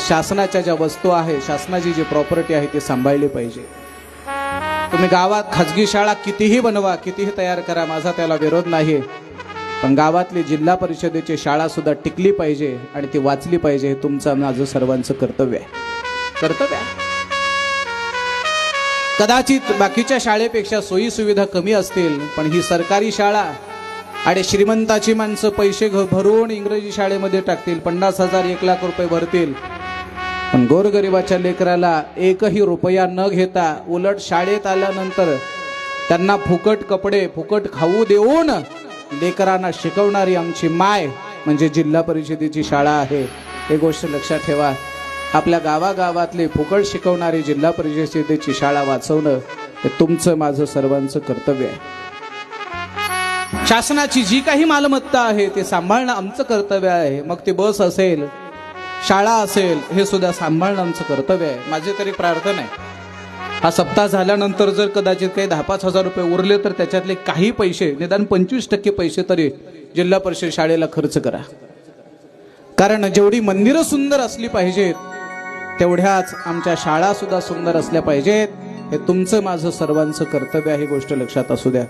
शासनाच्या ज्या वस्तू आहे, शासनाची जी प्रॉपर्टी आहे ती सांभाळली पाहिजे। तुम्ही गावात खाजगी शाळा कितीही बनवा, कितीही तयार करा, माझा त्याला विरोध नाही, पण गावातली जिल्हा परिषदेची शाळा सुद्धा टिकली पाहिजे आणि ती वाचली पाहिजे। हे तुमचं माझं सर्वांचं कर्तव्य आहे, कर्तव्य आहे। कदाचित बाकीच्या शाळेपेक्षा सोयी सुविधा कमी असतील, पण ही सरकारी शाळा आणि श्रीमंताची माणसं पैसे भरून इंग्रजी शाळेमध्ये टाकतील, 50,000 1,00,000 रुपये भरतील, पण गोरगरिबाच्या लेकराला एकही रुपया न घेता उलट शाळेत आल्यानंतर त्यांना फुकट कपडे, फुकट खाऊ देऊन लेकरांना शिकवणारी आमची माय म्हणजे जिल्हा परिषदेची शाळा आहे। हे गोष्ट लक्षात ठेवा। आपल्या गावागावातली फुकट शिकवणारी जिल्हा परिषदेची शाळा वाचवणं हे तुमचं माझं सर्वांचं कर्तव्य आहे। शासनाची जी काही मालमत्ता आहे ते सांभाळणं आमचं कर्तव्य आहे। मग ती बस असेल, शाळा असेल, हे सुद्धा सांभाळणं आमचं कर्तव्य आहे। माझी तरी प्रार्थना आहे, हा सप्ताह झाल्यानंतर जर कदाचित काही 10-5 हजार रुपये उरले तर त्याच्यातले काही पैसे, निदान 25% पैसे तरी जिल्हा परिषद शाळेला खर्च करा। कारण जेवढी मंदिरं सुंदर असली पाहिजेत तेवढ्याच आमच्या शाळा सुद्धा सुंदर असल्या पाहिजेत। हे तुमचं माझं सर्वांचं कर्तव्य आहे, ही गोष्ट लक्षात असू द्या।